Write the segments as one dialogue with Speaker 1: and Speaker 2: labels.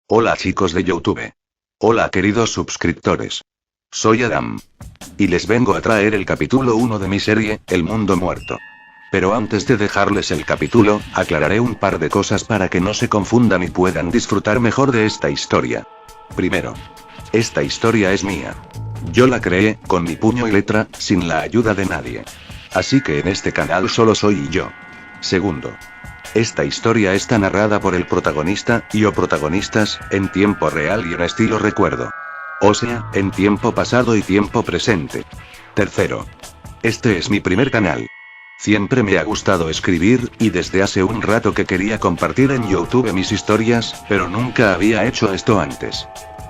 Speaker 1: Hola chicos de YouTube. Hola queridos suscriptores. Soy Adam. Y les vengo a traer el capítulo 1 de mi serie, El Mundo Muerto. Pero antes de dejarles el capítulo, aclararé un par de cosas para que no se confundan y puedan disfrutar mejor de esta historia. Primero, esta historia es mía. Yo la creé, con mi puño y letra, sin la ayuda de nadie. Así que en este canal solo soy yo. Segundo, esta historia está narrada por el protagonista, y o protagonistas, en tiempo real y en estilo recuerdo. O sea, en tiempo pasado y tiempo presente. Tercero, este es mi primer canal. Siempre me ha gustado escribir, y desde hace un rato que quería compartir en YouTube mis historias, pero nunca había hecho esto antes.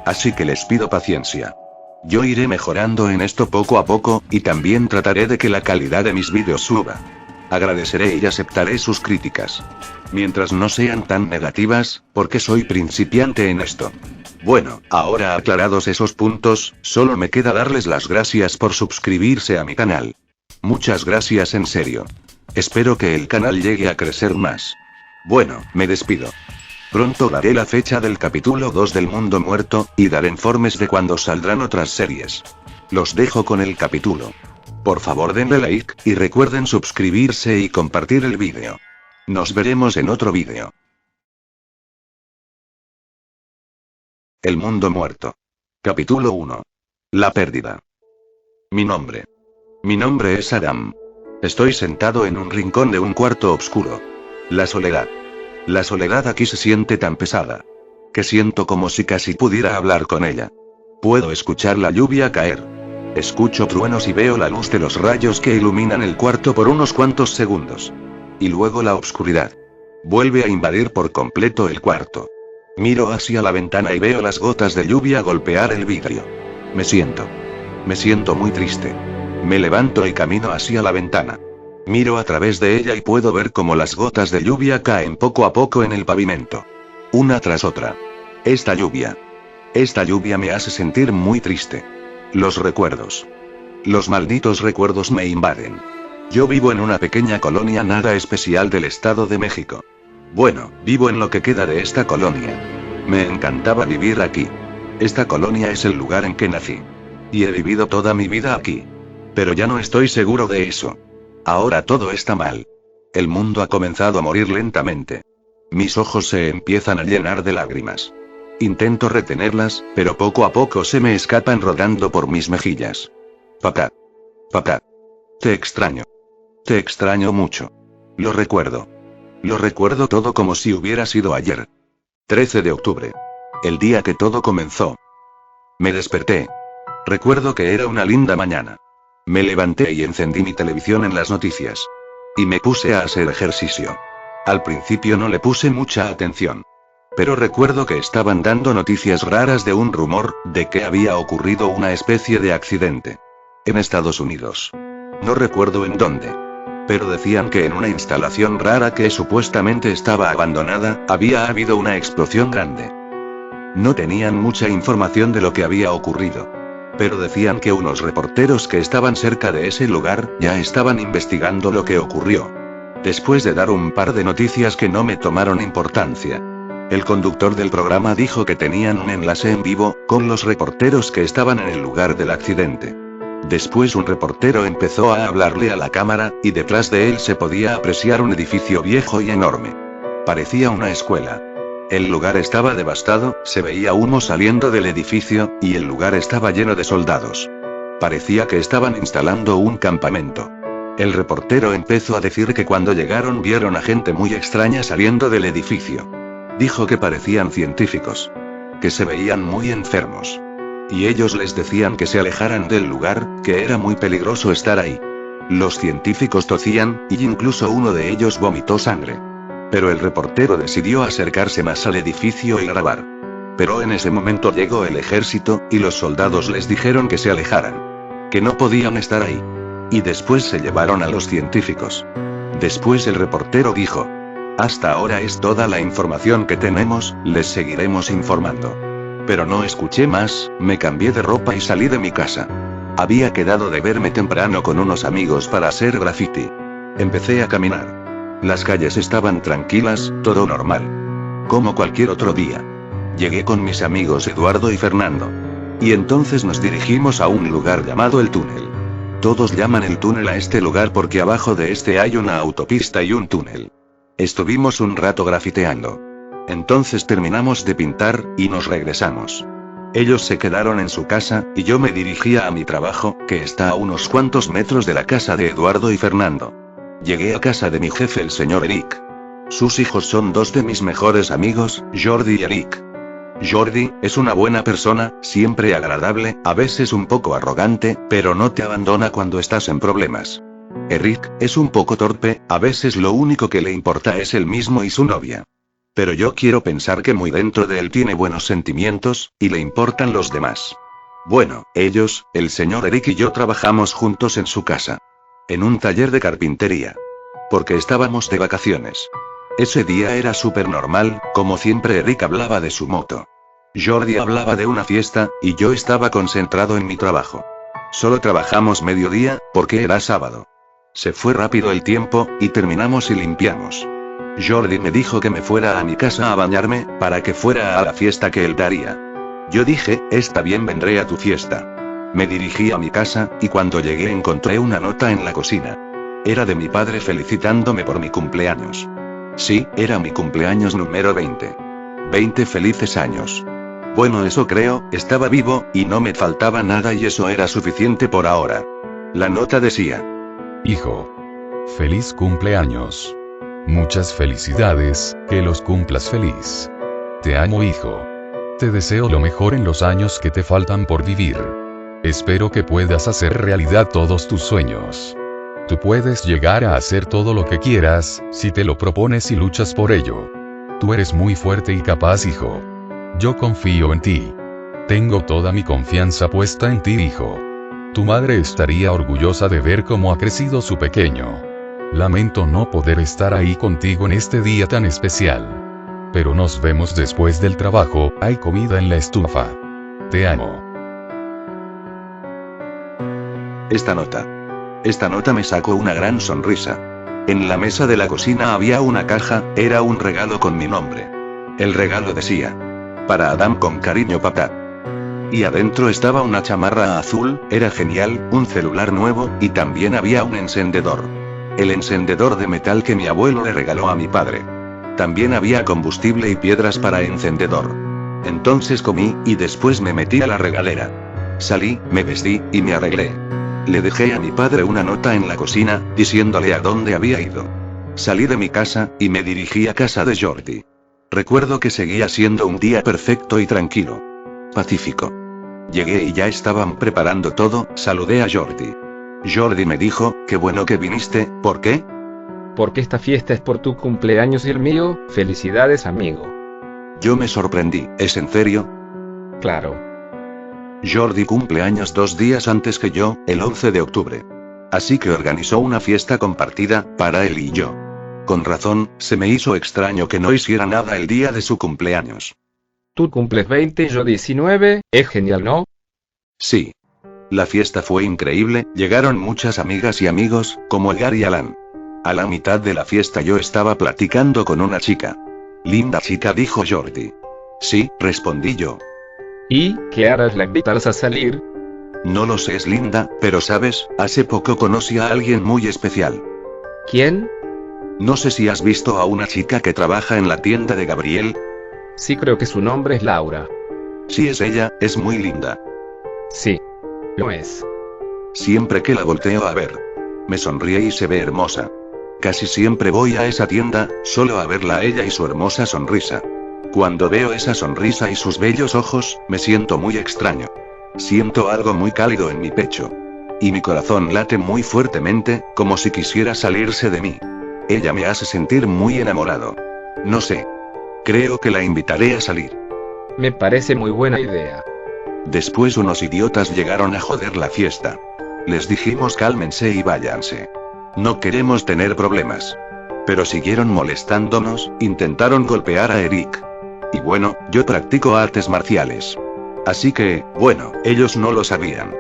Speaker 1: Así que les pido paciencia. Yo iré mejorando en esto poco a poco, y también trataré de que la calidad de mis vídeos suba. Agradeceré y aceptaré sus críticas. Mientras no sean tan negativas, porque soy principiante en esto. Bueno, ahora aclarados esos puntos, solo me queda darles las gracias por suscribirse a mi canal. Muchas gracias en serio. Espero que el canal llegue a crecer más. Bueno, me despido. Pronto daré la fecha del capítulo 2 del Mundo Muerto, y daré informes de cuándo saldrán otras series. Los dejo con el capítulo. Por favor denle like, y recuerden suscribirse y compartir el vídeo. Nos veremos en otro vídeo. El Mundo Muerto. Capítulo 1. La pérdida. Mi nombre es Adam. Estoy sentado en un rincón de un cuarto oscuro. La soledad. La soledad aquí se siente tan pesada, que siento como si casi pudiera hablar con ella. Puedo escuchar la lluvia caer. Escucho truenos y veo la luz de los rayos que iluminan el cuarto por unos cuantos segundos. Y luego la oscuridad vuelve a invadir por completo el cuarto. Miro hacia la ventana y veo las gotas de lluvia golpear el vidrio. Me siento muy triste. Me levanto y camino hacia la ventana. Miro a través de ella y puedo ver cómo las gotas de lluvia caen poco a poco en el pavimento. Una tras otra. Esta lluvia me hace sentir muy triste. Los recuerdos. Los malditos recuerdos me invaden. Yo vivo en una pequeña colonia nada especial del Estado de México. Bueno, vivo en lo que queda de esta colonia. Me encantaba vivir aquí. Esta colonia es el lugar en que nací. Y he vivido toda mi vida aquí. Pero ya no estoy seguro de eso. Ahora todo está mal. El mundo ha comenzado a morir lentamente. Mis ojos se empiezan a llenar de lágrimas. Intento retenerlas, pero poco a poco se me escapan rodando por mis mejillas. Papá. Papá. Te extraño. Te extraño mucho. Lo recuerdo. Lo recuerdo todo como si hubiera sido ayer. 13 de octubre. El día que todo comenzó. Me desperté. Recuerdo que era una linda mañana. Me levanté y encendí mi televisión en las noticias. Y me puse a hacer ejercicio. Al principio no le puse mucha atención. Pero recuerdo que estaban dando noticias raras de un rumor, de que había ocurrido una especie de accidente. En Estados Unidos. No recuerdo en dónde. Pero decían que en una instalación rara que supuestamente estaba abandonada, había habido una explosión grande. No tenían mucha información de lo que había ocurrido. Pero decían que unos reporteros que estaban cerca de ese lugar, ya estaban investigando lo que ocurrió. Después de dar un par de noticias que no me tomaron importancia. El conductor del programa dijo que tenían un enlace en vivo, con los reporteros que estaban en el lugar del accidente. Después un reportero empezó a hablarle a la cámara, y detrás de él se podía apreciar un edificio viejo y enorme. Parecía una escuela. El lugar estaba devastado, se veía humo saliendo del edificio, y el lugar estaba lleno de soldados. Parecía que estaban instalando un campamento. El reportero empezó a decir que cuando llegaron vieron a gente muy extraña saliendo del edificio. Dijo que parecían científicos. Que se veían muy enfermos. Y ellos les decían que se alejaran del lugar, que era muy peligroso estar ahí. Los científicos tosían, y incluso uno de ellos vomitó sangre. Pero el reportero decidió acercarse más al edificio y grabar. Pero en ese momento llegó el ejército, y los soldados les dijeron que se alejaran. Que no podían estar ahí. Y después se llevaron a los científicos. Después el reportero dijo: hasta ahora es toda la información que tenemos, les seguiremos informando. Pero no escuché más, me cambié de ropa y salí de mi casa. Había quedado de verme temprano con unos amigos para hacer graffiti. Empecé a caminar. Las calles estaban tranquilas, todo normal. Como cualquier otro día. Llegué con mis amigos Eduardo y Fernando. Y entonces nos dirigimos a un lugar llamado el túnel. Todos llaman el túnel a este lugar porque abajo de este hay una autopista y un túnel. Estuvimos un rato grafiteando. Entonces terminamos de pintar, y nos regresamos. Ellos se quedaron en su casa, y yo me dirigía a mi trabajo, que está a unos cuantos metros de la casa de Eduardo y Fernando. Llegué a casa de mi jefe, el señor Eric. Sus hijos son dos de mis mejores amigos, Jordi y Eric. Jordi es una buena persona, siempre agradable, a veces un poco arrogante, pero no te abandona cuando estás en problemas. Eric es un poco torpe, a veces lo único que le importa es él mismo y su novia. Pero yo quiero pensar que muy dentro de él tiene buenos sentimientos, y le importan los demás. Bueno, ellos, el señor Eric y yo trabajamos juntos en su casa. En un taller de carpintería. Porque estábamos de vacaciones. Ese día era súper normal, como siempre Eric hablaba de su moto. Jordi hablaba de una fiesta, y yo estaba concentrado en mi trabajo. Solo trabajamos mediodía, porque era sábado. Se fue rápido el tiempo, y terminamos y limpiamos. Jordi me dijo que me fuera a mi casa a bañarme, para que fuera a la fiesta que él daría. Yo dije, está bien, vendré a tu fiesta. Me dirigí a mi casa, y cuando llegué encontré una nota en la cocina. Era de mi padre felicitándome por mi cumpleaños. Sí, era mi cumpleaños número 20. 20 felices años. Bueno, eso creo, estaba vivo, y no me faltaba nada y eso era suficiente por ahora. La nota decía:
Speaker 2: Hijo, feliz cumpleaños. Muchas felicidades, que los cumplas feliz. Te amo, hijo. Te deseo lo mejor en los años que te faltan por vivir. Espero que puedas hacer realidad todos tus sueños. Tú puedes llegar a hacer todo lo que quieras, si te lo propones y luchas por ello. Tú eres muy fuerte y capaz, hijo. Yo confío en ti. Tengo toda mi confianza puesta en ti, hijo. Tu madre estaría orgullosa de ver cómo ha crecido su pequeño. Lamento no poder estar ahí contigo en este día tan especial. Pero nos vemos después del trabajo, hay comida en la estufa. Te amo.
Speaker 1: Esta nota me sacó una gran sonrisa. En la mesa de la cocina había una caja, era un regalo con mi nombre. El regalo decía: para Adam con cariño, papá. Y adentro estaba una chamarra azul, era genial, un celular nuevo, y también había un encendedor. El encendedor de metal que mi abuelo le regaló a mi padre. También había combustible y piedras para encendedor. Entonces comí, y después me metí a la regadera. Salí, me vestí, y me arreglé. Le dejé a mi padre una nota en la cocina, diciéndole a dónde había ido. Salí de mi casa, y me dirigí a casa de Jordi. Recuerdo que seguía siendo un día perfecto y tranquilo. Pacífico. Llegué y ya estaban preparando todo, saludé a Jordi. Jordi me dijo, qué bueno que viniste, ¿por qué?
Speaker 3: Porque esta fiesta es por tu cumpleaños y el mío, felicidades, amigo.
Speaker 1: Yo me sorprendí, ¿es en serio?
Speaker 3: Claro.
Speaker 1: Jordi cumple años 2 días antes que yo, el 11 de octubre. Así que organizó una fiesta compartida, para él y yo. Con razón, se me hizo extraño que no hiciera nada el día de su cumpleaños.
Speaker 3: Tú cumples 20 y yo 19, es genial, ¿no?
Speaker 1: Sí. La fiesta fue increíble, llegaron muchas amigas y amigos, como Edgar y Alan. A la mitad de la fiesta yo estaba platicando con una chica. Linda chica, dijo Jordi. Sí, respondí yo.
Speaker 3: ¿Y qué harás? ¿La invitarás a salir?
Speaker 1: No lo sé, es linda, pero sabes, hace poco conocí a alguien muy especial.
Speaker 3: ¿Quién?
Speaker 1: No sé si has visto a una chica que trabaja en la tienda de Gabriel.
Speaker 3: Sí, creo que su nombre es Laura.
Speaker 1: Sí, es ella, es muy linda.
Speaker 3: Sí. Lo es.
Speaker 1: Siempre que la volteo a ver, me sonríe y se ve hermosa. Casi siempre voy a esa tienda, solo a verla a ella y su hermosa sonrisa. Cuando veo esa sonrisa y sus bellos ojos, me siento muy extraño. Siento algo muy cálido en mi pecho. Y mi corazón late muy fuertemente, como si quisiera salirse de mí. Ella me hace sentir muy enamorado. No sé. Creo que la invitaré a salir.
Speaker 3: Me parece muy buena idea.
Speaker 1: Después unos idiotas llegaron a joder la fiesta. Les dijimos cálmense y váyanse. No queremos tener problemas. Pero siguieron molestándonos, intentaron golpear a Eric. Y bueno, yo practico artes marciales. Así que, bueno, ellos no lo sabían.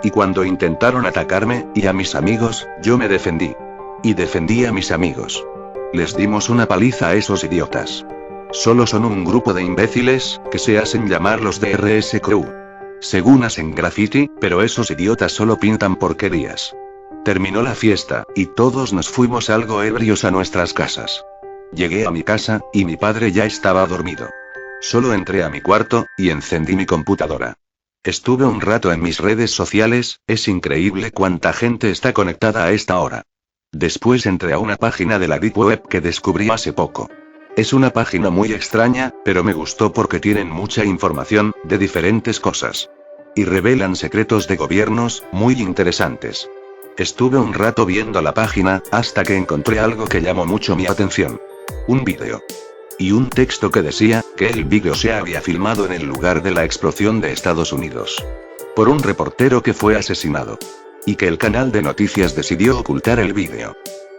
Speaker 1: Y cuando intentaron atacarme, y a mis amigos, yo me defendí. Y defendí a mis amigos. Les dimos una paliza a esos idiotas. Solo son un grupo de imbéciles, que se hacen llamar los DRS Crew. Según hacen graffiti, pero esos idiotas solo pintan porquerías. Terminó la fiesta, y todos nos fuimos algo ebrios a nuestras casas. Llegué a mi casa, y mi padre ya estaba dormido. Solo entré a mi cuarto, y encendí mi computadora. Estuve un rato en mis redes sociales, es increíble cuánta gente está conectada a esta hora. Después entré a una página de la Deep Web que descubrí hace poco. Es una página muy extraña, pero me gustó porque tienen mucha información, de diferentes cosas. Y revelan secretos de gobiernos, muy interesantes. Estuve un rato viendo la página, hasta que encontré algo que llamó mucho mi atención. Un vídeo. Y un texto que decía, que el vídeo se había filmado en el lugar de la explosión de Estados Unidos. Por un reportero que fue asesinado. Y que el canal de noticias decidió ocultar el vídeo.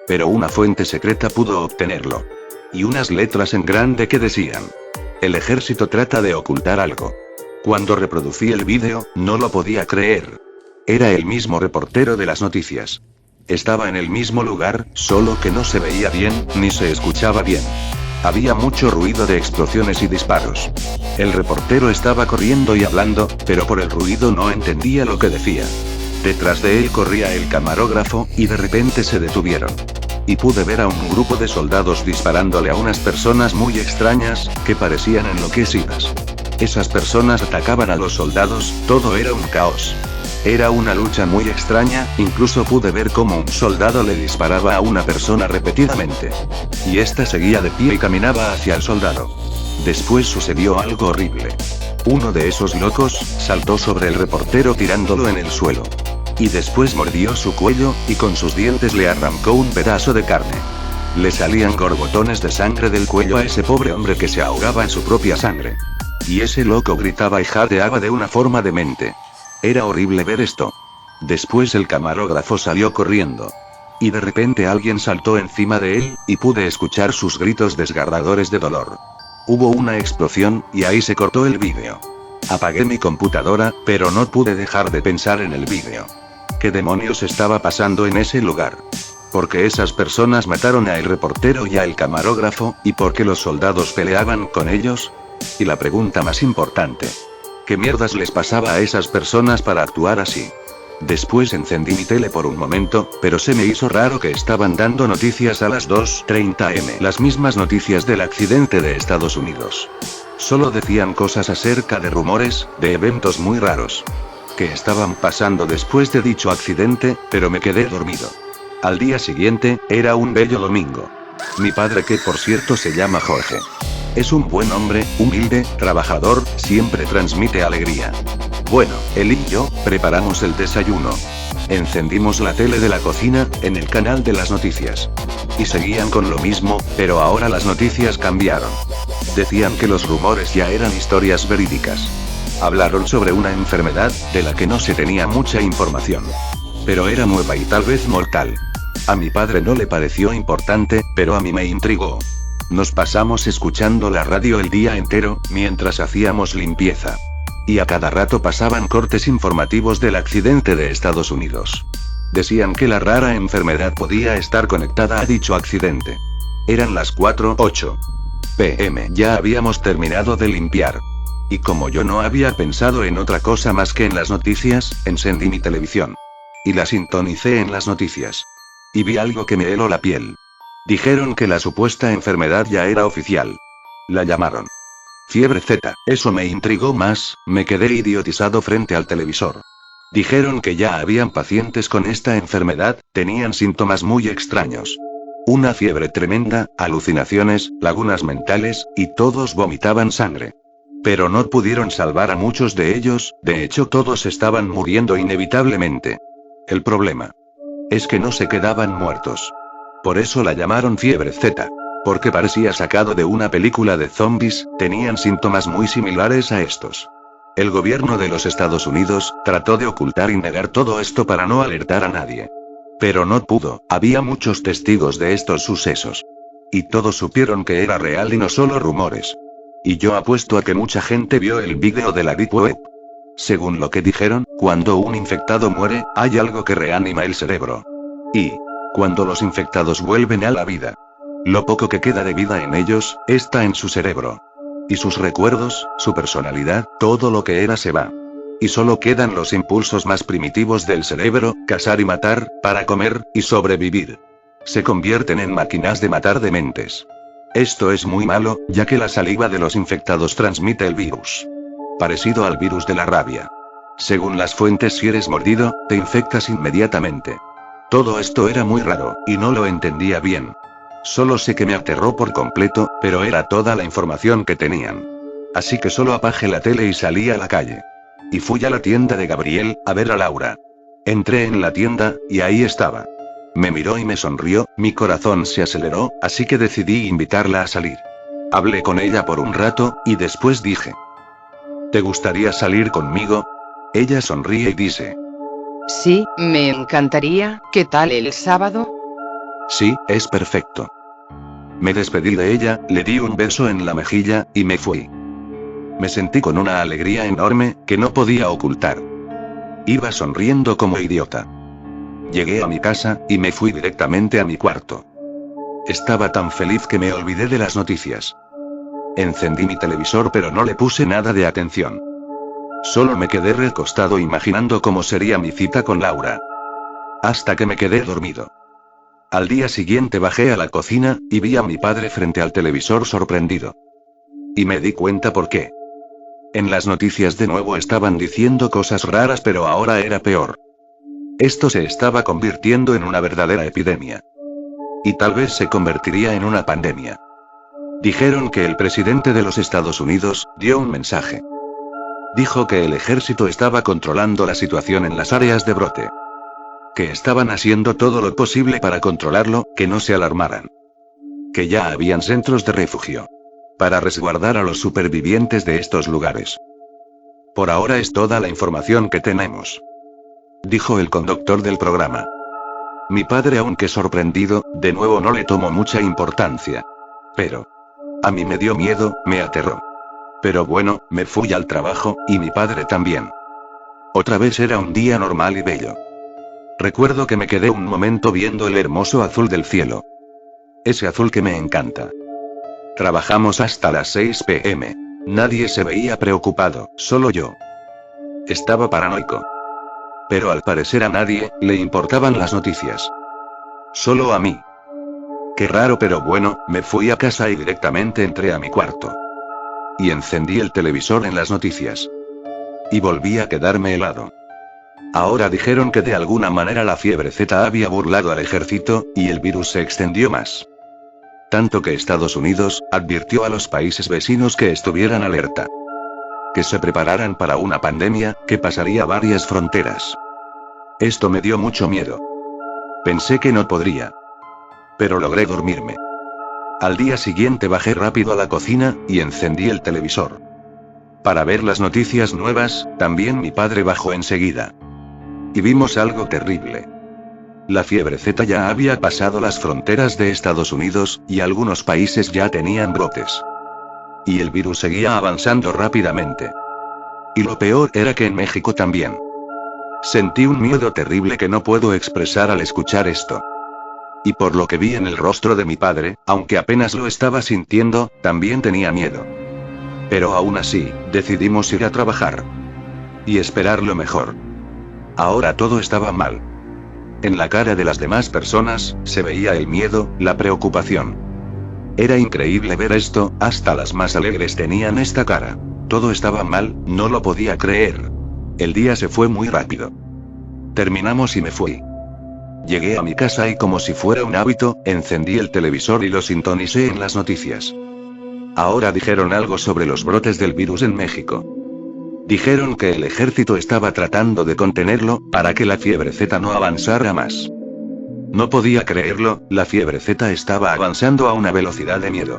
Speaker 1: Pero una fuente secreta pudo obtenerlo. Y unas letras en grande que decían: el ejército trata de ocultar algo. Cuando reproducí el vídeo, no lo podía creer. Era el mismo reportero de las noticias. Estaba en el mismo lugar, solo que no se veía bien, ni se escuchaba bien. Había mucho ruido de explosiones y disparos. El reportero estaba corriendo y hablando, pero por el ruido no entendía lo que decía. Detrás de él corría el camarógrafo, y de repente se detuvieron. Y pude ver a un grupo de soldados disparándole a unas personas muy extrañas, que parecían enloquecidas. Esas personas atacaban a los soldados, todo era un caos. Era una lucha muy extraña, incluso pude ver cómo un soldado le disparaba a una persona repetidamente. Y ésta seguía de pie y caminaba hacia el soldado. Después sucedió algo horrible. Uno de esos locos saltó sobre el reportero tirándolo en el suelo. Y después mordió su cuello, y con sus dientes le arrancó un pedazo de carne. Le salían gorgotones de sangre del cuello a ese pobre hombre que se ahogaba en su propia sangre. Y ese loco gritaba y jadeaba de una forma demente. Era horrible ver esto. Después el camarógrafo salió corriendo. Y de repente alguien saltó encima de él, y pude escuchar sus gritos desgarradores de dolor. Hubo una explosión, y ahí se cortó el vídeo. Apagué mi computadora, pero no pude dejar de pensar en el vídeo. ¿Qué demonios estaba pasando en ese lugar? Porque esas personas mataron a el reportero y a el camarógrafo, y porque los soldados peleaban con ellos. Y la pregunta más importante: ¿qué mierdas les pasaba a esas personas para actuar así? Después encendí mi tele por un momento, pero se me hizo raro que estaban dando noticias a las 2:30 am, las mismas noticias del accidente de Estados Unidos. Solo decían cosas acerca de rumores, de eventos muy raros que estaban pasando después de dicho accidente, pero me quedé dormido. Al día siguiente, era un bello domingo. Mi padre, que por cierto se llama Jorge, es un buen hombre, humilde, trabajador, siempre transmite alegría. Bueno, él y yo, preparamos el desayuno. Encendimos la tele de la cocina, en el canal de las noticias. Y seguían con lo mismo, pero ahora las noticias cambiaron. Decían que los rumores ya eran historias verídicas. Hablaron sobre una enfermedad, de la que no se tenía mucha información. Pero era nueva y tal vez mortal. A mi padre no le pareció importante, pero a mí me intrigó. Nos pasamos escuchando la radio el día entero, mientras hacíamos limpieza. Y a cada rato pasaban cortes informativos del accidente de Estados Unidos. Decían que la rara enfermedad podía estar conectada a dicho accidente. Eran las 4:08 p.m. Ya habíamos terminado de limpiar. Y como yo no había pensado en otra cosa más que en las noticias, encendí mi televisión. Y la sintonicé en las noticias. Y vi algo que me heló la piel. Dijeron que la supuesta enfermedad ya era oficial. La llamaron fiebre Z. Eso me intrigó más, me quedé idiotizado frente al televisor. Dijeron que ya habían pacientes con esta enfermedad, tenían síntomas muy extraños. Una fiebre tremenda, alucinaciones, lagunas mentales, y todos vomitaban sangre. Pero no pudieron salvar a muchos de ellos, de hecho todos estaban muriendo inevitablemente. El problema es que no se quedaban muertos. Por eso la llamaron fiebre Z. Porque parecía sacado de una película de zombies, tenían síntomas muy similares a estos. El gobierno de los Estados Unidos trató de ocultar y negar todo esto para no alertar a nadie. Pero no pudo, había muchos testigos de estos sucesos. Y todos supieron que era real y no solo rumores. Y yo apuesto a que mucha gente vio el vídeo de la Deep Web. Según lo que dijeron, cuando un infectado muere, hay algo que reanima el cerebro. Y cuando los infectados vuelven a la vida, Lo poco que queda de vida en ellos, está en su cerebro. Y sus recuerdos, su personalidad, todo lo que era se va. Y solo quedan los impulsos más primitivos del cerebro, cazar y matar, para comer, y sobrevivir. Se convierten en máquinas de matar de mentes. Esto es muy malo, ya que la saliva de los infectados transmite el virus. Parecido al virus de la rabia. Según las fuentes, si eres mordido, te infectas inmediatamente. Todo esto era muy raro, y no lo entendía bien. Solo sé que me aterró por completo, pero era toda la información que tenían. Así que solo apagué la tele y salí a la calle. Y fui a la tienda de Gabriel, a ver a Laura. Entré en la tienda, y ahí estaba. Me miró y me sonrió, mi corazón se aceleró, así que decidí invitarla a salir. Hablé con ella por un rato, y después dije: ¿te gustaría salir conmigo? Ella sonríe y dice:
Speaker 4: Sí, me encantaría. ¿Qué tal el sábado?
Speaker 1: sí, es perfecto. Me despedí de ella, le di un beso en la mejilla, y me fui. Me sentí con una alegría enorme, que no podía ocultar. Iba sonriendo como idiota. Llegué a mi casa, y me fui directamente a mi cuarto. Estaba tan feliz que me olvidé de las noticias. Encendí mi televisor pero no le puse nada de atención. Solo me quedé recostado imaginando cómo sería mi cita con Laura. Hasta que me quedé dormido. Al día siguiente bajé a la cocina, y vi a mi padre frente al televisor sorprendido. Y me di cuenta por qué. En las noticias de nuevo estaban diciendo cosas raras, pero ahora era peor. Esto se estaba convirtiendo en una verdadera epidemia. Y tal vez se convertiría en una pandemia. Dijeron que el presidente de los Estados Unidos dio un mensaje. Dijo que el ejército estaba controlando la situación en las áreas de brote. Que estaban haciendo todo lo posible para controlarlo, que no se alarmaran. Que ya habían centros de refugio. Para resguardar a los supervivientes de estos lugares. Por ahora es toda la información que tenemos. Dijo el conductor del programa. Mi padre, aunque sorprendido, de nuevo no le tomó mucha importancia. Pero a mí me dio miedo, me aterró. Pero bueno, me fui al trabajo, y mi padre también. Otra vez era un día normal y bello. Recuerdo que me quedé un momento viendo el hermoso azul del cielo. Ese azul que me encanta. Trabajamos hasta las 6 p.m. Nadie se veía preocupado, solo yo. Estaba paranoico. Pero al parecer a nadie le importaban las noticias. Solo a mí. Qué raro, pero bueno, me fui a casa y directamente entré a mi cuarto. Y encendí el televisor en las noticias. Y volví a quedarme helado. Ahora dijeron que de alguna manera la fiebre Z había burlado al ejército, y el virus se extendió más. Tanto que Estados Unidos advirtió a los países vecinos que estuvieran alerta. Que se prepararan para una pandemia que pasaría varias fronteras. Esto me dio mucho miedo. Pensé que no podría. Pero logré dormirme. Al día siguiente bajé rápido a la cocina, y encendí el televisor. Para ver las noticias nuevas, también mi padre bajó enseguida. Y vimos algo terrible. La fiebre Z ya había pasado las fronteras de Estados Unidos, y algunos países ya tenían brotes. Y el virus seguía avanzando rápidamente. Y lo peor era que en México también. Sentí un miedo terrible que no puedo expresar al escuchar esto. Y por lo que vi en el rostro de mi padre, aunque apenas lo estaba sintiendo, también tenía miedo. Pero aún así, decidimos ir a trabajar. Y esperar lo mejor. Ahora todo estaba mal. En la cara de las demás personas, se veía el miedo, la preocupación. Era increíble ver esto, hasta las más alegres tenían esta cara. Todo estaba mal, no lo podía creer. El día se fue muy rápido. Terminamos y me fui. Llegué a mi casa y como si fuera un hábito, encendí el televisor y lo sintonicé en las noticias. Ahora dijeron algo sobre los brotes del virus en México. Dijeron que el ejército estaba tratando de contenerlo, para que la fiebre Z no avanzara más. No podía creerlo, la fiebre Z estaba avanzando a una velocidad de miedo.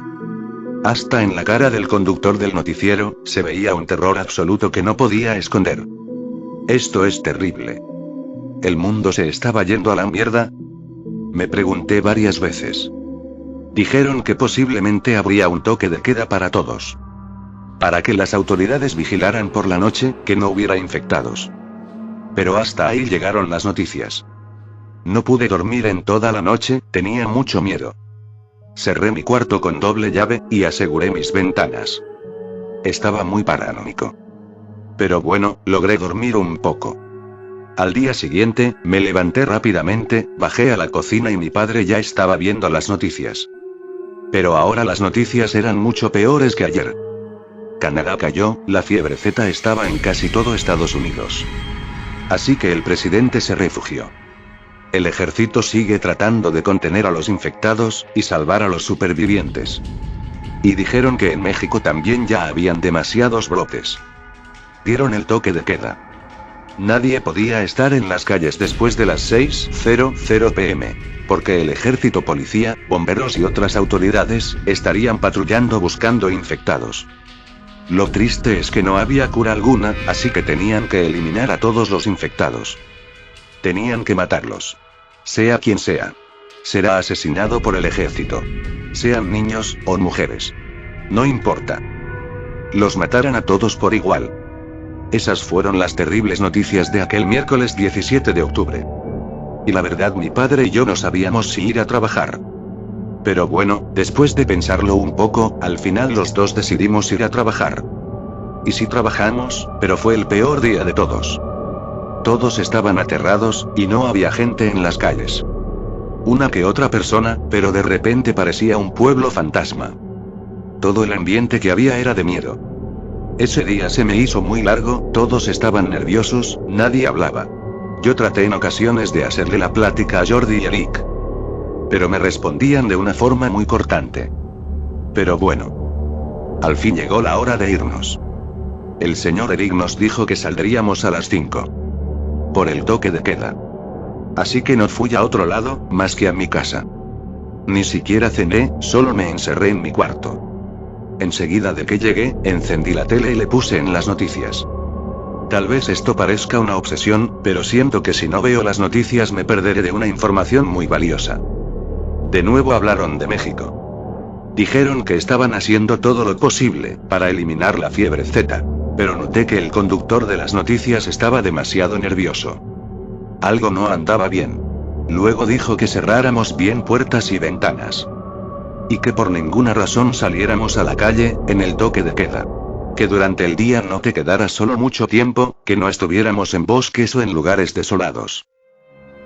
Speaker 1: Hasta en la cara del conductor del noticiero, se veía un terror absoluto que no podía esconder. Esto es terrible. ¿El mundo se estaba yendo a la mierda? Me pregunté varias veces. Dijeron que posiblemente habría un toque de queda para todos. Para que las autoridades vigilaran por la noche, que no hubiera infectados. Pero hasta ahí llegaron las noticias. No pude dormir en toda la noche, tenía mucho miedo. Cerré mi cuarto con doble llave, y aseguré mis ventanas. Estaba muy paranoico. Pero bueno, logré dormir un poco. Al día siguiente, me levanté rápidamente, bajé a la cocina y mi padre ya estaba viendo las noticias. Pero ahora las noticias eran mucho peores que ayer. Canadá cayó, la fiebre Z estaba en casi todo Estados Unidos. Así que el presidente se refugió. El ejército sigue tratando de contener a los infectados, y salvar a los supervivientes. Y dijeron que en México también ya habían demasiados brotes. Dieron el toque de queda. Nadie podía estar en las calles después de las 6:00 p.m., porque el ejército, policía, bomberos y otras autoridades estarían patrullando buscando infectados. Lo triste es que no había cura alguna, así que tenían que eliminar a todos los infectados. Tenían que matarlos. Sea quien sea. Será asesinado por el ejército. Sean niños o mujeres. No importa. Los matarán a todos por igual. Esas fueron las terribles noticias de aquel miércoles 17 de octubre. Y la verdad, mi padre y yo no sabíamos si ir a trabajar. Pero bueno, después de pensarlo un poco, al final los dos decidimos ir a trabajar. Y sí trabajamos, pero fue el peor día de todos. Todos estaban aterrados, y no había gente en las calles. Una que otra persona, pero de repente parecía un pueblo fantasma. Todo el ambiente que había era de miedo. Ese día se me hizo muy largo, todos estaban nerviosos, nadie hablaba. Yo traté en ocasiones de hacerle la plática a Jordi y Eric. Pero me respondían de una forma muy cortante. Pero bueno. Al fin llegó la hora de irnos. El señor Eric nos dijo que saldríamos a las 5. Por el toque de queda. Así que no fui a otro lado, más que a mi casa. Ni siquiera cené, solo me encerré en mi cuarto. Enseguida de que llegué, encendí la tele y le puse en las noticias. Tal vez esto parezca una obsesión, pero siento que si no veo las noticias me perderé de una información muy valiosa. De nuevo hablaron de México. Dijeron que estaban haciendo todo lo posible para eliminar la fiebre Z, pero noté que el conductor de las noticias estaba demasiado nervioso. Algo no andaba bien. Luego dijo que cerráramos bien puertas y ventanas. Y que por ninguna razón saliéramos a la calle, en el toque de queda. Que durante el día no te quedaras solo mucho tiempo, que no estuviéramos en bosques o en lugares desolados.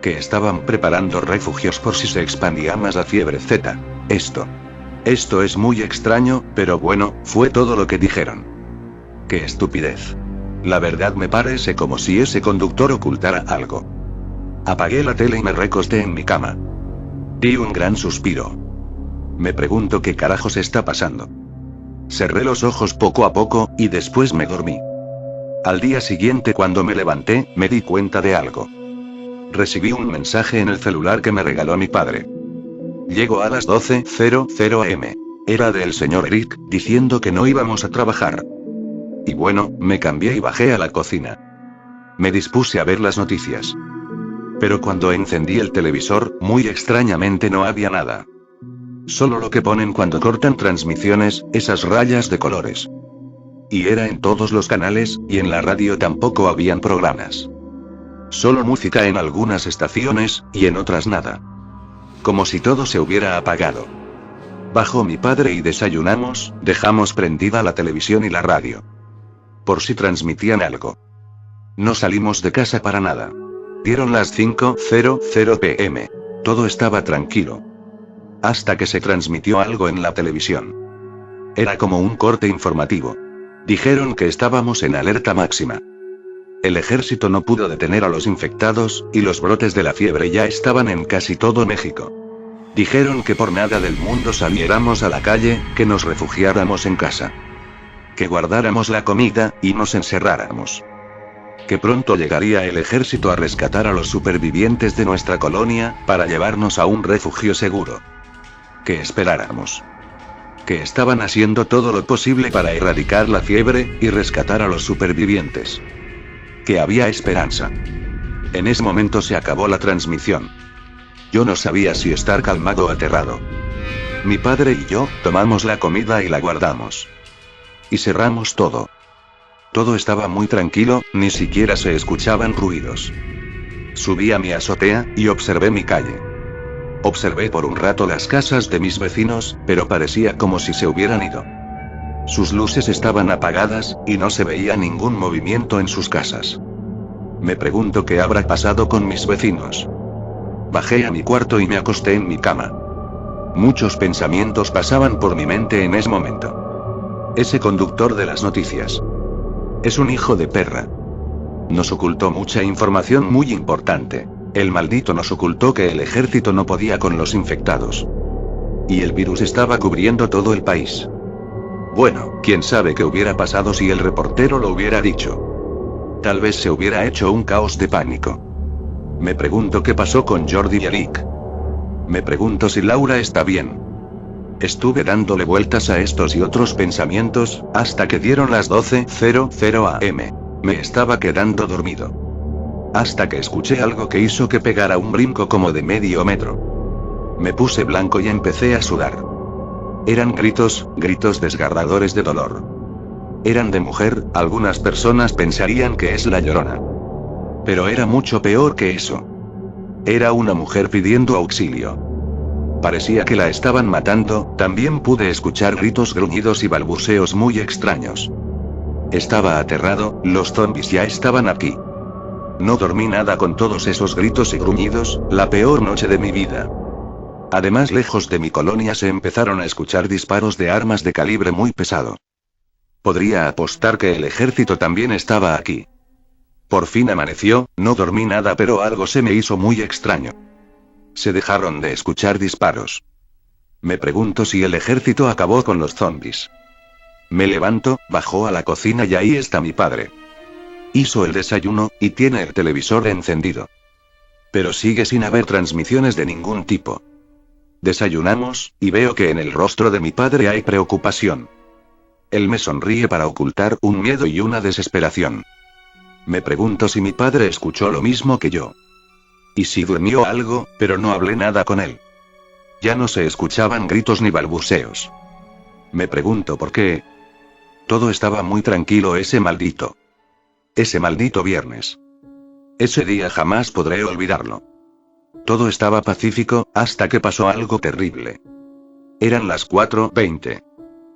Speaker 1: Que estaban preparando refugios por si se expandía más la fiebre Z. Esto es muy extraño, pero bueno, fue todo lo que dijeron. ¡Qué estupidez! La verdad me parece como si ese conductor ocultara algo. Apagué la tele y me recosté en mi cama. Di un gran suspiro. Me pregunto qué carajos está pasando. Cerré los ojos poco a poco, y después me dormí. Al día siguiente, cuando me levanté, me di cuenta de algo. Recibí un mensaje en el celular que me regaló mi padre. Llegó a las 12:00 am. Era del señor Eric, diciendo que no íbamos a trabajar. Y bueno, me cambié y bajé a la cocina. Me dispuse a ver las noticias. Pero cuando encendí el televisor, muy extrañamente no había nada. Solo lo que ponen cuando cortan transmisiones, esas rayas de colores. Y era en todos los canales, y en la radio tampoco habían programas. Solo música en algunas estaciones, y en otras nada. Como si todo se hubiera apagado. Bajó mi padre y desayunamos, dejamos prendida la televisión y la radio. Por si transmitían algo. No salimos de casa para nada. Dieron las 5:00 p.m. Todo estaba tranquilo. Hasta que se transmitió algo en la televisión. Era como un corte informativo. Dijeron que estábamos en alerta máxima. El ejército no pudo detener a los infectados, y los brotes de la fiebre ya estaban en casi todo México. Dijeron que por nada del mundo saliéramos a la calle, que nos refugiáramos en casa. Que guardáramos la comida, y nos encerráramos. Que pronto llegaría el ejército a rescatar a los supervivientes de nuestra colonia, para llevarnos a un refugio seguro. Que esperáramos. Que estaban haciendo todo lo posible para erradicar la fiebre, y rescatar a los supervivientes. Que había esperanza. En ese momento se acabó la transmisión. Yo no sabía si estar calmado o aterrado. Mi padre y yo, tomamos la comida y la guardamos. Y cerramos todo. Todo estaba muy tranquilo, ni siquiera se escuchaban ruidos. Subí a mi azotea, y observé mi calle. Observé por un rato las casas de mis vecinos, pero parecía como si se hubieran ido. Sus luces estaban apagadas, y no se veía ningún movimiento en sus casas. Me pregunto qué habrá pasado con mis vecinos. Bajé a mi cuarto y me acosté en mi cama. Muchos pensamientos pasaban por mi mente en ese momento. Ese conductor de las noticias es un hijo de perra. Nos ocultó mucha información muy importante. El maldito nos ocultó que el ejército no podía con los infectados. Y el virus estaba cubriendo todo el país. Bueno, quién sabe qué hubiera pasado si el reportero lo hubiera dicho. Tal vez se hubiera hecho un caos de pánico. Me pregunto qué pasó con Jordi y Eric. Me pregunto si Laura está bien. Estuve dándole vueltas a estos y otros pensamientos, hasta que dieron las 12:00 am. Me estaba quedando dormido. Hasta que escuché algo que hizo que pegara un brinco como de medio metro. Me puse blanco y empecé a sudar. Eran gritos desgarradores de dolor. Eran de mujer, algunas personas pensarían que es la Llorona. Pero era mucho peor que eso. Era una mujer pidiendo auxilio. Parecía que la estaban matando, también pude escuchar gritos, gruñidos y balbuceos muy extraños. Estaba aterrado, los zombies ya estaban aquí. No dormí nada con todos esos gritos y gruñidos, la peor noche de mi vida. Además, lejos de mi colonia se empezaron a escuchar disparos de armas de calibre muy pesado. Podría apostar que el ejército también estaba aquí. Por fin amaneció, no dormí nada, pero algo se me hizo muy extraño. Se dejaron de escuchar disparos. Me pregunto si el ejército acabó con los zombies. Me levanto, bajó a la cocina y ahí está mi padre. Hizo el desayuno, y tiene el televisor encendido. Pero sigue sin haber transmisiones de ningún tipo. Desayunamos, y veo que en el rostro de mi padre hay preocupación. Él me sonríe para ocultar un miedo y una desesperación. Me pregunto si mi padre escuchó lo mismo que yo. Y si durmió algo, pero no hablé nada con él. Ya no se escuchaban gritos ni balbuceos. Me pregunto por qué. Todo estaba muy tranquilo ese maldito viernes. Ese día jamás podré olvidarlo. Todo estaba pacífico, hasta que pasó algo terrible. Eran las 4:20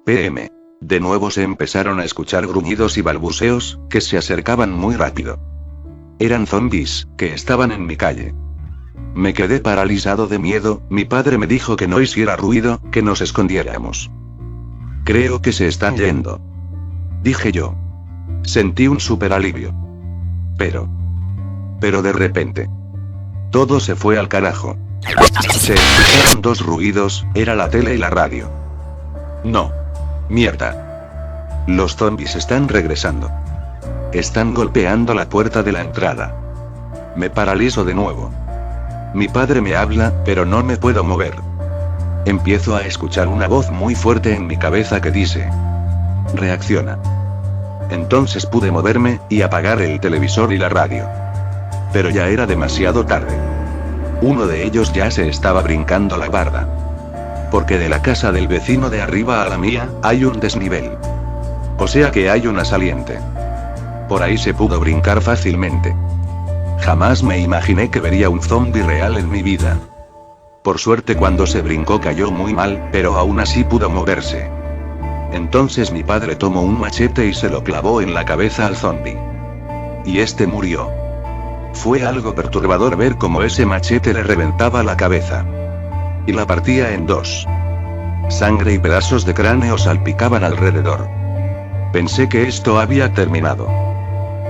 Speaker 1: p.m. De nuevo se empezaron a escuchar gruñidos y balbuceos, que se acercaban muy rápido. Eran zombies, que estaban en mi calle. Me quedé paralizado de miedo, mi padre me dijo que no hiciera ruido, que nos escondiéramos. Creo que se están yendo, dije yo. Sentí un súper alivio. Pero de repente, todo se fue al carajo. Se escucharon dos ruidos, era la tele y la radio. No. Mierda. Los zombies están regresando. Están golpeando la puerta de la entrada. Me paralizo de nuevo. Mi padre me habla, pero no me puedo mover. Empiezo a escuchar una voz muy fuerte en mi cabeza que dice: reacciona. Entonces pude moverme, y apagar el televisor y la radio. Pero ya era demasiado tarde. Uno de ellos ya se estaba brincando la barda. Porque de la casa del vecino de arriba a la mía, hay un desnivel. O sea que hay una saliente. Por ahí se pudo brincar fácilmente. Jamás me imaginé que vería un zombie real en mi vida. Por suerte cuando se brincó cayó muy mal, pero aún así pudo moverse. Entonces mi padre tomó un machete y se lo clavó en la cabeza al zombie. Y este murió. Fue algo perturbador ver cómo ese machete le reventaba la cabeza. Y la partía en dos. Sangre y pedazos de cráneo salpicaban alrededor. Pensé que esto había terminado.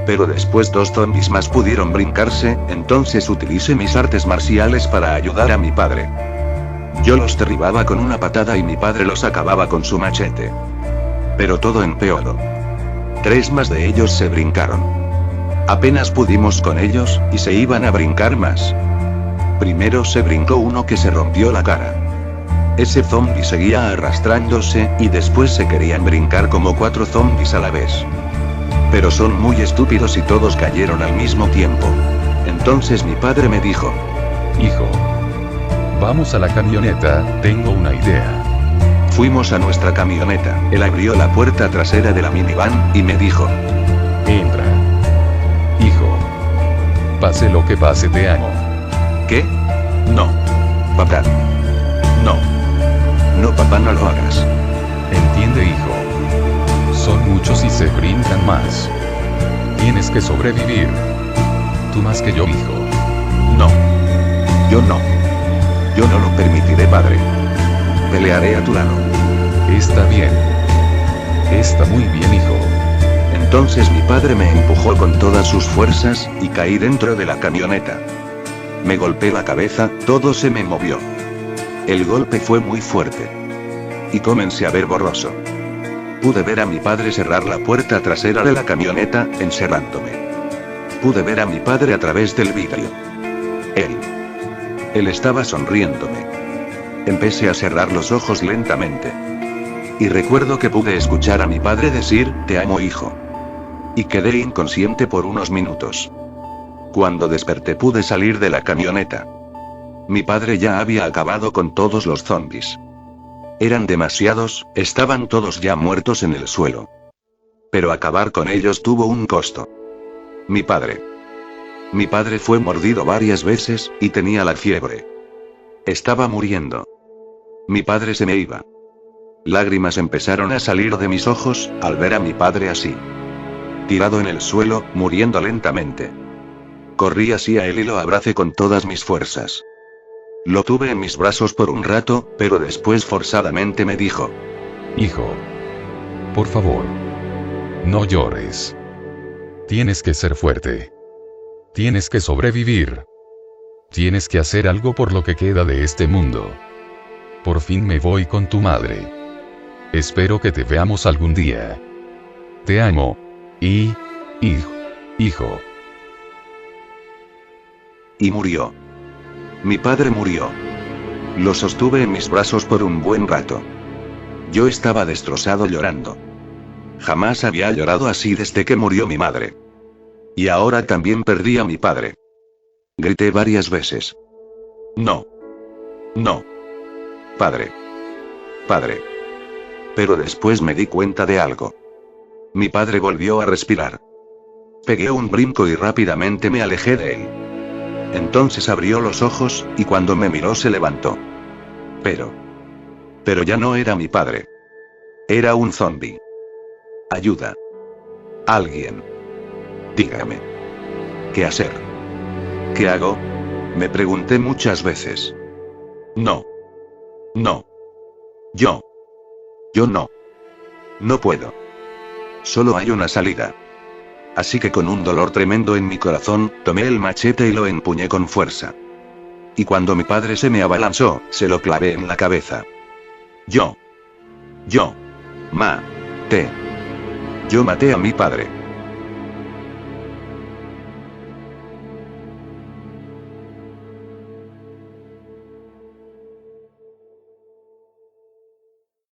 Speaker 1: Pero después dos zombies más pudieron brincarse, entonces utilicé mis artes marciales para ayudar a mi padre. Yo los derribaba con una patada y mi padre los acababa con su machete. Pero todo empeoró. 3 más de ellos se brincaron. Apenas pudimos con ellos, y se iban a brincar más. Primero se brincó uno que se rompió la cara. Ese zombie seguía arrastrándose, y después se querían brincar como 4 zombies a la vez. Pero son muy estúpidos y todos cayeron al mismo tiempo. Entonces mi padre me dijo:
Speaker 2: hijo, vamos a la camioneta, tengo una idea.
Speaker 1: Fuimos a nuestra camioneta, él abrió la puerta trasera de la minivan, y me dijo:
Speaker 2: entra. Hijo, pase lo que pase, te amo.
Speaker 1: ¿Qué? No. papá. No. No, papá, no lo hagas.
Speaker 2: Entiende, hijo. Son muchos y se brindan más. Tienes que sobrevivir. Tú más que yo, hijo.
Speaker 1: No. Yo no. Yo no lo permitiré, padre. Pelearé a tu lado.
Speaker 2: Está bien. Está muy bien, hijo.
Speaker 1: Entonces mi padre me empujó con todas sus fuerzas, y caí dentro de la camioneta. Me golpeé la cabeza, todo se me movió. El golpe fue muy fuerte. Y comencé a ver borroso. Pude ver a mi padre cerrar la puerta trasera de la camioneta, encerrándome. Pude ver a mi padre a través del vidrio. Él estaba sonriéndome. Empecé a cerrar los ojos lentamente. Y recuerdo que pude escuchar a mi padre decir, "Te amo, hijo". Y quedé inconsciente por unos minutos. Cuando desperté pude salir de la camioneta. Mi padre ya había acabado con todos los zombies. Eran demasiados, estaban todos ya muertos en el suelo. Pero acabar con ellos tuvo un costo. Mi padre fue mordido varias veces, y tenía la fiebre. Estaba muriendo. Mi padre se me iba. Lágrimas empezaron a salir de mis ojos, al ver a mi padre así. Tirado en el suelo, muriendo lentamente. Corrí hacia él y lo abracé con todas mis fuerzas. Lo tuve en mis brazos por un rato, pero después forzadamente me dijo:
Speaker 2: Hijo. Por favor. No llores. Tienes que ser fuerte. Tienes que sobrevivir. Tienes que hacer algo por lo que queda de este mundo. Por fin me voy con tu madre. Espero que te veamos algún día. Te amo. Hijo.
Speaker 1: Y murió. Mi padre murió. Lo sostuve en mis brazos por un buen rato. Yo estaba destrozado llorando. Jamás había llorado así desde que murió mi madre. Y ahora también perdí a mi padre. Grité varias veces. No. No. Padre. Padre. Pero después me di cuenta de algo. Mi padre volvió a respirar. Pegué un brinco y rápidamente me alejé de él. Entonces abrió los ojos, y cuando me miró se levantó. Pero ya no era mi padre. Era un zombi. Ayuda. Alguien. Dígame. ¿Qué hacer? ¿Qué hago? Me pregunté muchas veces. No. No. Yo no. No puedo. Solo hay una salida. Así que con un dolor tremendo en mi corazón, tomé el machete y lo empuñé con fuerza. Y cuando mi padre se me abalanzó, se lo clavé en la cabeza. Yo maté a mi padre.